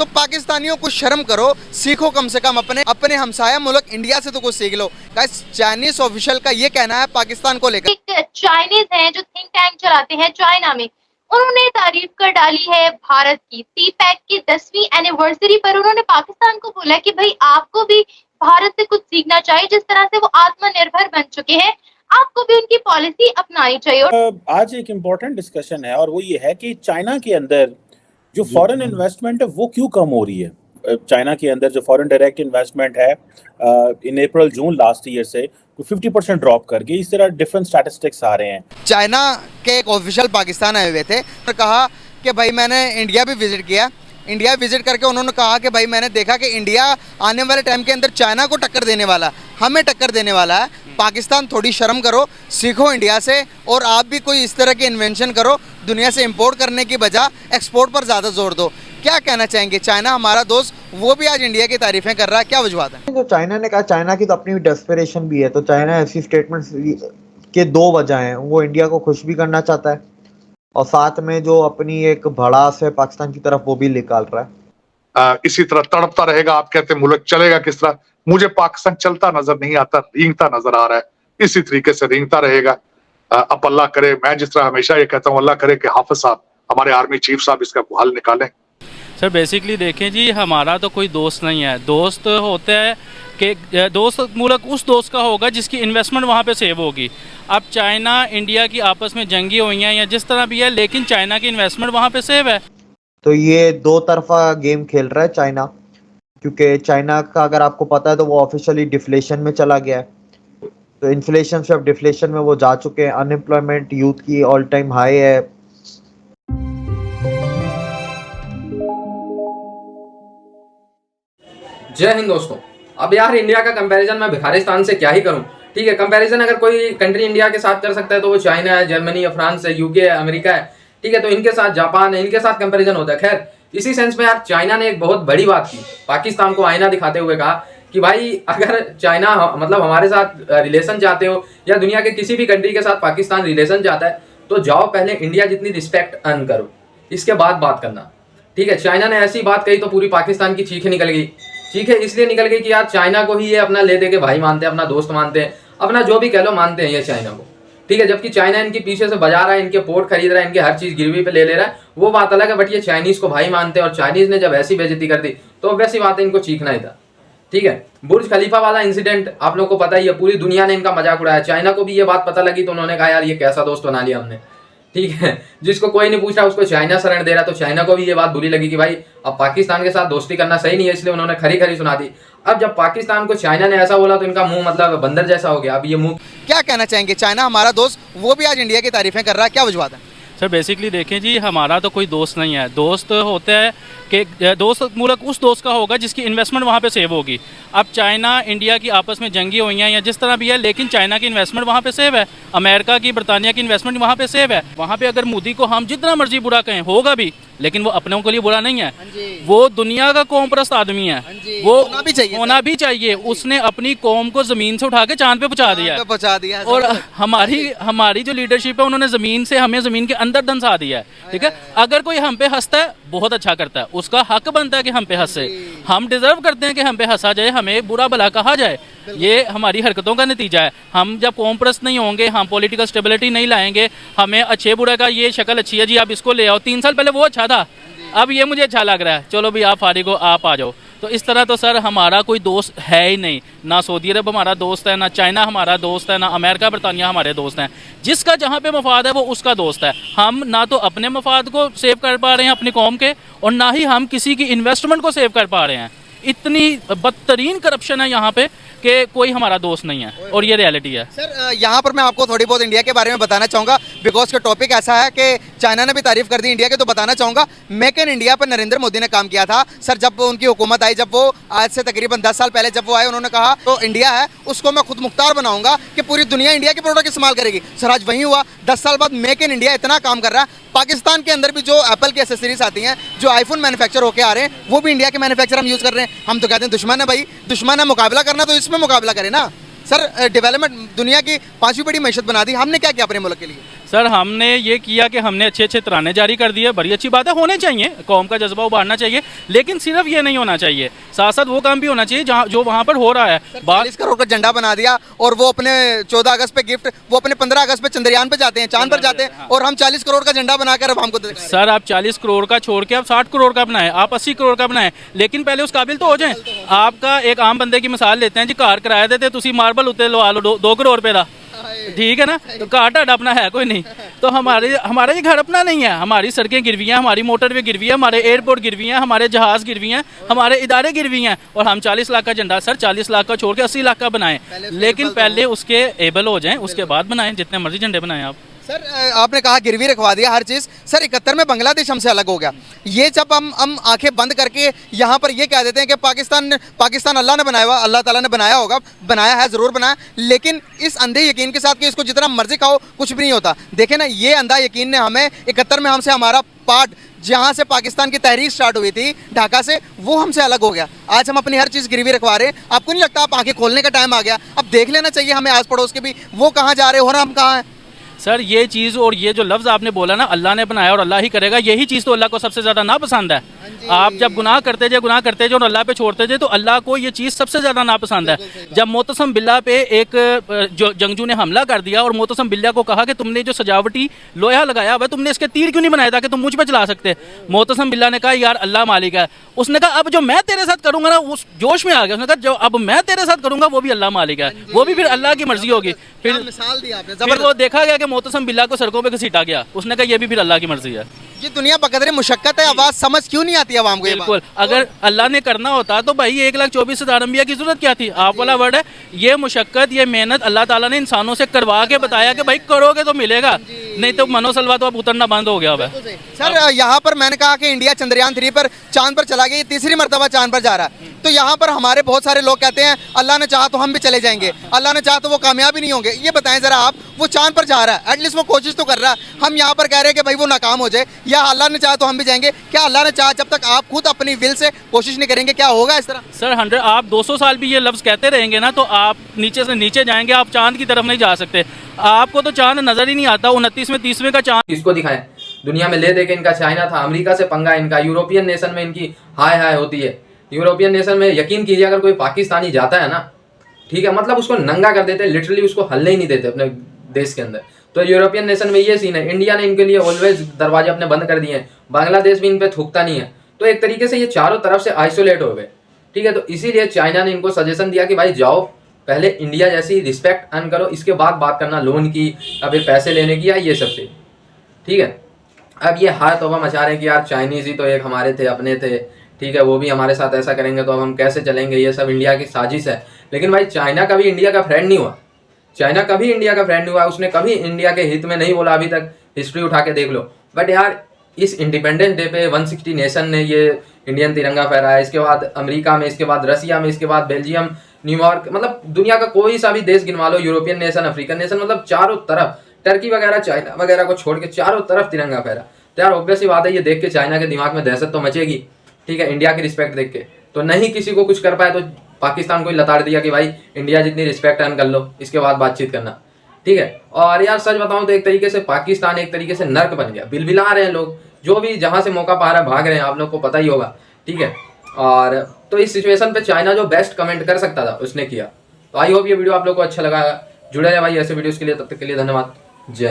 तो पाकिस्तानियों को शर्म करो, सीखो कम से कम अपने अपने हमसाया मुल्क इंडिया से तो कुछ सीख लो। गाइस, चाइनीज ऑफिशियल का ये कहना है पाकिस्तान को लेकर। एक चाइनीज हैं जो थिंक टैंक चलाते हैं चाइना में, उन्होंने तारीफ कर डाली है भारत की। सीपैक की 10वीं एनिवर्सरी पर उन्होंने पाकिस्तान को बोला कि भाई आपको भी भारत से कुछ सीखना चाहिए, जिस तरह से वो आत्मनिर्भर बन चुके हैं, आपको भी उनकी पॉलिसी अपनानी चाहिए। आज एक इम्पोर्टेंट डिस्कशन है और वो ये है कि चाइना के अंदर जो फॉरेन इन्वेस्टमेंट है वो क्यों कम हो रही है। चाइना के अंदर जो फॉरेन डायरेक्ट इन्वेस्टमेंट है इन अप्रैल जून लास्ट ईयर से 50% ड्रॉप कर गई। इस तरह डिफरेंट स्टैटिस्टिक्स आ रहे हैं। चाइना के एक ऑफिशियल पाकिस्तान आए हुए थे और कहा कि भाई मैंने इंडिया भी विजिट किया। इंडिया विजिट करके उन्होंने कहा कि भाई मैंने देखा कि इंडिया आने वाले टाइम के अंदर चाइना को टक्कर देने वाला, हमें टक्कर देने वाला है। पाकिस्तान थोड़ी शर्म करो, सीखो इंडिया से, और आप भी कोई इस तरह की इन्वेंशन करो, दुनिया से इंपोर्ट करने की बजाय एक्सपोर्ट पर ज़्यादा जोर दो। क्या कहना चाहेंगे? चाइना हमारा दोस्त, वो भी आज इंडिया की तारीफें कर रहा है, क्या वजूहत है? जो चाइना ने कहा, चाइना की तो अपनी डेस्परेशन भी है, तो चाइना ऐसी स्टेटमेंट्स के दो वजह हैं। वो इंडिया को खुश भी करना चाहता है और साथ में जो अपनी एक भड़ास है पाकिस्तान की तरफ वो भी निकाल रहा है। इसी तरह तड़पता रहेगा। आप कहते हैं मुल्क चलेगा किस तरह? मुझे पाकिस्तान चलता नजर नहीं आता, रेंगता नजर आ रहा है। इसी तरीके से रेंगता रहेगा। अब अल्लाह करे, मैं जिस तरह हमेशा ये कहता हूँ, अल्लाह करे कि हाफिज साहब, हमारे आर्मी चीफ साहब इसका हल निकालें। सर बेसिकली देखें जी, हमारा तो कोई दोस्त नहीं है। दोस्त होता है कि दोस्त मुल्क उस दोस्त का होगा जिसकी इन्वेस्टमेंट वहाँ पे सेव होगी। अब चाइना इंडिया की आपस में जंगी हुई हैं या जिस तरह भी है, लेकिन चाइना की इन्वेस्टमेंट वहाँ पे सेव है। तो ये दो तरफा गेम खेल रहा है चाइना, क्योंकि चाइना का अगर आपको पता है तो वो ऑफिशियली डिफ्लेशन में चला गया है। तो इन्फ्लेशन से अब डिफ्लेशन में वो जा चुके हैं। अनएम्प्लॉयमेंट यूथ की ऑल टाइम हाई है। जय हिंद दोस्तों। अब यार इंडिया का कंपैरिजन मैं भिखारिस्तान से क्या ही करूं। ठीक है, कंपैरिजन अगर कोई कंट्री इंडिया के साथ कर सकता है तो वो चाइना है, जर्मनी है, फ्रांस है, यूके है, अमेरिका है। ठीक है, तो इनके साथ जापान है, इनके साथ कंपैरिजन होता है। खैर, इसी सेंस में यार चाइना ने एक बहुत बड़ी बात की, पाकिस्तान को आईना दिखाते हुए कहा कि भाई अगर चाइना मतलब हमारे साथ रिलेशन चाहते हो या दुनिया के किसी भी कंट्री के साथ पाकिस्तान रिलेशन चाहता है तो जाओ पहले इंडिया जितनी रिस्पेक्ट अर्न करो, इसके बाद बात करना। ठीक है, चाइना ने ऐसी बात कही तो पूरी पाकिस्तान की चीखें निकल गई। चीखें इसलिए निकल गई कि यार चाइना को ही ये अपना ले दे के भाई मानते हैं, अपना दोस्त मानते हैं, अपना जो भी कह लो मानते हैं ये चाइना को। ठीक है, जबकि चाइना इनके पीछे से बजा रहा है, इनके पोर्ट खरीद रहा है, इनके हर चीज गिरवी पे ले रहा है, वो बात अलग है। बट ये चाइनीज को भाई मानते हैं और चाइनीज ने जब ऐसी बेइज्जती कर दी तो वैसी बात है, इनको चीखना ही था। ठीक है, बुर्ज खलीफा वाला इंसिडेंट आप लोग को पता ही है, पूरी दुनिया ने इनका मजाक उड़ाया। चाइना को भी ये बात पता लगी तो उन्होंने कहा यार ये कैसा दोस्त बना लिया हमने। ठीक है, जिसको कोई नहीं पूछ रहा उसको चाइना शरण दे रहा, तो चाइना को भी ये बात बुरी लगी कि भाई अब पाकिस्तान के साथ दोस्ती करना सही नहीं है, इसलिए उन्होंने खरी खरी सुना दी। अब जब पाकिस्तान को चाइना ने ऐसा बोला तो इनका मुंह मतलब बंदर जैसा हो गया। अब ये मुंह क्या कहना चाहेंगे? चाइना हमारा दोस्त, वो भी आज इंडिया की तारीफें कर रहा है, क्या वजूहत है? सर बेसिकली देखें जी, हमारा तो कोई दोस्त नहीं है। दोस्त होता है कि दोस्त मुल्क उस दोस्त का होगा जिसकी इन्वेस्टमेंट वहाँ पे सेव होगी। अब चाइना इंडिया की आपस में जंगी हुई हैं या जिस तरह भी है, लेकिन चाइना की इन्वेस्टमेंट वहाँ पे सेव है। अमेरिका की, बरतानिया की इन्वेस्टमेंट वहाँ पे सेव है। वहाँ पे अगर मोदी को हम जितना मर्जी बुरा कहें, होगा भी, लेकिन वो अपनों के लिए बुरा नहीं है। वो दुनिया का कौम परस्त आदमी है, वो होना भी चाहिए। उसने अपनी कौम को जमीन से उठा के चांद पे पहुंचा दिया और हमारी जो लीडरशिप है उन्होंने जमीन से हमें जमीन के अंदर धंसा दिया है। ठीक है, अगर कोई हम पे हंसता है बहुत अच्छा करता है, उसका हक बनता है कि हम पे हंसे। हम डिजर्व करते हैं कि हम पे हंसा जाए, हमें बुरा भला कहा जाए। ये हमारी हरकतों का नतीजा है। हम जब कौम परस्त नहीं होंगे, हम पॉलिटिकल स्टेबिलिटी नहीं लाएंगे, हमें अच्छे बुरा का ये शक्ल अच्छी है जी आप इसको ले आओ, 3 साल पहले वो अच्छा था, अब ये मुझे अच्छा लग रहा है, चलो भी आप फारिग हो, आप आ जाओ। तो इस तरह तो सर हमारा कोई दोस्त है ही नहीं। ना सऊदी अरब हमारा दोस्त है, ना चाइना हमारा दोस्त है, ना अमेरिका बरतानिया हमारे दोस्त हैं। जिसका जहाँ पे मफाद है वो उसका दोस्त है। हम ना तो अपने मफाद को सेव कर पा रहे हैं अपनी कौम के, और ना ही हम किसी की इन्वेस्टमेंट को सेव कर पा रहे हैं। इतनी बदतरीन करप्शन है यहाँ पे कि कोई हमारा दोस्त नहीं है, और ये रियलिटी है। सर यहाँ पर मैं आपको थोड़ी बहुत इंडिया के बारे में बताना चाहूँगा, बिकॉज का टॉपिक ऐसा है कि चाइना ने भी तारीफ कर दी इंडिया के, तो बताना चाहूँगा मेक इन इंडिया पर नरेंद्र मोदी ने काम किया था। सर जब उनकी हुकूमत आई, जब वो आज से तकरीबन 10 साल पहले जब वो आए, उन्होंने कहा तो इंडिया है उसको मैं खुद मुख्तार बनाऊंगा कि पूरी दुनिया इंडिया के प्रोडक्ट इस्तेमाल करेगी। सर आज वही हुआ, 10 साल बाद मेक इन इंडिया इतना काम कर रहा है। पाकिस्तान के अंदर भी जो एप्पल की एसेसरीज आती हैं, जो आईफोन मैन्युफैक्चर होकर आ रहे हैं, वो भी इंडिया के मैन्युफैक्चर हम यूज़ कर रहे हैं। हम तो कहते हैं दुश्मन है भाई, दुश्मन है, मुकाबला करना तो इसमें मुकाबला करें ना। सर डेवलपमेंट दुनिया की 5वीं बड़ी मैशत बना दी, हमने क्या किया अपने मुल्क के लिए? सर हमने ये किया कि हमने अच्छे अच्छे तराने जारी कर दिए, बड़ी अच्छी बात है, होने चाहिए, कौम का जज्बा उभारना चाहिए, लेकिन सिर्फ ये नहीं होना चाहिए, साथ साथ वो काम भी होना चाहिए जहाँ जो वहाँ पर हो रहा है। 40 करोड़ का झंडा बना दिया और वो अपने 14 अगस्त पे गिफ्ट, वो अपने 15 अगस्त पे चंद्रयान पे जाते हैं, चांद पर जाते हैं, और हम 40 करोड़ का झंडा बनाकर अब हमको दिखा रहे हैं। सर आप 40 करोड़ का छोड़ के आप 60 करोड़ का बनाएं, आप 80 करोड़ का बनाएं, लेकिन पहले उस काबिल तो हो जाएं। आपका एक आम बंदे की मिसाल लेते हैं जी, कार किराया देते तुसी मार्बल उत्ते लवा लो 2 करोड़ रुपए का, ठीक है ना, तो कार ढाडा अपना है कोई नहीं, तो हमारा ये घर अपना नहीं है, हमारी सड़कें गिरवी हैं, हमारी मोटरवे गिरवी है, हमारे एयरपोर्ट गिरवी हैं, हमारे जहाज गिरवी हैं, हमारे इदारे गिरवी हैं, और हम 40 लाख का झंडा सर 40 लाख का छोड़ के 80 लाख का बनाएं, लेकिन पहले उसके एबल हो जाएं, उसके बाद बनाएं, जितने मर्जी झंडे बनाएं आप। सर आपने कहा गिरवी रखवा दिया हर चीज़, सर 71 में बांग्लादेश हमसे अलग हो गया, ये जब हम आंखें बंद करके यहाँ पर ये कह देते हैं कि पाकिस्तान अल्लाह ने बनाया हुआ, अल्लाह ताला ने बनाया होगा, बनाया है, ज़रूर बनाया, लेकिन इस अंधे यकीन के साथ कि इसको जितना मर्जी खाओ कुछ भी नहीं होता। देखें ना, ये अंधा यकीन ने हमें 71 में हमसे हमारा पार्ट, जहाँ से पाकिस्तान की तहरीक स्टार्ट हुई थी ढाका से, वो हमसे अलग हो गया। आज हम अपनी हर चीज़ गिरवी रखवा रहे हैं। आपको नहीं लगता आप आंखें खोलने का टाइम आ गया, अब देख लेना चाहिए हमें आस पड़ोस के भी, वो कहाँ जा रहे हो और हम कहाँ हैं। सर ये चीज़ और ये जो लफ्ज़ आपने बोला ना, अल्लाह ने बनाया और अल्लाह ही करेगा, यही चीज़ तो अल्लाह को सबसे ज़्यादा नापसंद है। आप जब गुनाह करते जाए और अल्लाह पे छोड़ते जाए, तो अल्लाह को ये चीज़ सबसे ज़्यादा नापसंद है। जब मोतसम बिल्ला पे एक जो जंगजू ने हमला कर दिया और मोतसम बिल्ला को कहा कि तुमने जो सजावटी लोहा लगाया हुआ, तुमने इसके तीर क्यों नहीं बनाया था कि तुम मुझ पर चला सकते, मोतसम बिल्ला ने कहा यार अल्लाह मालिक है। उसने कहा अब जो मैं तेरे साथ करूँगा ना, उस जोश में आ गया, उसने कहा जो अब मैं तेरे साथ करूँगा वो भी अल्लाह मालिक है, वो भी फिर अल्लाह की मर्जी होगी। फिर मिसाल दी आपने, फिर वो देखा गया कि मोतसम बिल्ला को सड़कों पे घसीटा गया, उसने कहा ये भी फिर अल्लाह की मर्जी है। ये दुनिया बकदरे मुशक्कत है, आवाज़ समझ क्यों नहीं आती आवाम को ये बात? बिल्कुल, अगर अल्लाह ने करना होता तो भाई 1,24,000 अंबिया की जरूरत क्या थी? आप वाला वर्ड है, ये मुशक्कत, ये मेहनत अल्लाह ताला ने इंसानों से करवा के बताया कि भाई करोगे तो मिलेगा, नहीं तो मनोसलवा तो अब उतरना बंद हो गया है। सर यहाँ पर मैंने कहा कि इंडिया चंद्रयान 3 पर चांद पर चला गया, ये तीसरी मरतबा चांद पर जा रहा है, तो यहाँ पर हमारे बहुत सारे लोग कहते हैं अल्लाह ने चाहा तो हम भी चले जाएंगे, अल्लाह ने चाहा तो वो कामयाब ही नहीं होंगे। ये बताएं जरा आप, वो चांद पर जा रहा है, एटलीस्ट वो कोशिश तो कर रहा है, हम यहाँ पर कह रहे हैं कि भाई वो नाकाम हो जाए, या अल्लाह ने चाहा तो हम भी जाएंगे। क्या अल्लाह ने चाहा, जब तक आप खुद अपनी विल से कोशिश नहीं करेंगे, क्या होगा इस तरह? सर 100 आप 200 साल भी ये लफ्ज़ कहते रहेंगे ना, तो आप नीचे से नीचे जाएंगे, आप चांद की तरफ नहीं जा सकते, आपको तो चांद नजर ही नहीं आता। 29वें 30वें का चांद किसको दिखाएं? दुनिया में ले दे के इनका चाइना था, अमेरिका से पंगा इनका, यूरोपियन नेशन में इनकी हाय हाय होती है। यूरोपियन नेशन में यकीन कीजिए अगर कोई पाकिस्तानी जाता है ना, ठीक है, मतलब उसको नंगा कर देते, लिटरली उसको हलने ही नहीं देते अपने देश के अंदर। तो यूरोपियन नेशन में ये सीन है। इंडिया ने इनके लिए ऑलवेज दरवाजे अपने बंद कर दिए हैं, बांग्लादेश भी इन पे थूकता नहीं है, तो एक तरीके से ये चारों तरफ से आइसोलेट हो गए, ठीक है। तो इसीलिए चाइना ने इनको सजेशन दिया कि भाई जाओ, पहले इंडिया जैसी रिस्पेक्ट अर्न करो, इसके बाद बात करना लोन की या फिर पैसे लेने की या ये सब से, ठीक है। अब ये हाय तौबा मचा रहे हैं कि यार चाइनीज़ ही तो एक हमारे थे, अपने थे, ठीक है, वो भी हमारे साथ ऐसा करेंगे तो अब हम कैसे चलेंगे, ये सब इंडिया की साजिश है। लेकिन भाई चाइना कभी इंडिया का फ्रेंड नहीं हुआ, चाइना कभी इंडिया का फ्रेंड नहीं हुआ, उसने कभी इंडिया के हित में नहीं बोला अभी तक, हिस्ट्री उठा के देख लो। बट यार इस इंडिपेंडेंस डे पे 160 नेशन ने ये इंडियन तिरंगा फहराया, इसके बाद अमेरिका में, इसके बाद रसिया में, इसके बाद बेल्जियम, न्यूयॉर्क, मतलब दुनिया का कोई सा भी देश गिनवा लो, यूरोपियन नेशन, अफ्रीकन नेशन, मतलब चारों तरफ, टर्की वगैरह, चाइना वगैरह को छोड़ के चारों तरफ तिरंगा फहरा। तो यार ऑब्वियस सी बात है, ये देख के चाइना के दिमाग में दहशत तो मचेगी, ठीक है, इंडिया की रिस्पेक्ट देख के। तो नहीं किसी को कुछ कर पाए तो पाकिस्तान को ही लताड़ दिया कि भाई इंडिया जितनी रिस्पेक्ट अर्न कर लो, इसके बाद बातचीत करना, ठीक है। और यार सच बताऊं तो एक तरीके से पाकिस्तान एक तरीके से नर्क बन गया, बिलबिला रहे हैं लोग, जो भी जहां से मौका पा रहा है भाग रहे हैं, आप लोग को पता ही होगा, ठीक है। और तो इस सिचुएशन पे चाइना जो बेस्ट कमेंट कर सकता था उसने किया। तो आई होप ये वीडियो आप लोग को अच्छा लगा, जुड़े रहे भाई ऐसे वीडियोस के लिए, तब तक के लिए धन्यवाद, जय।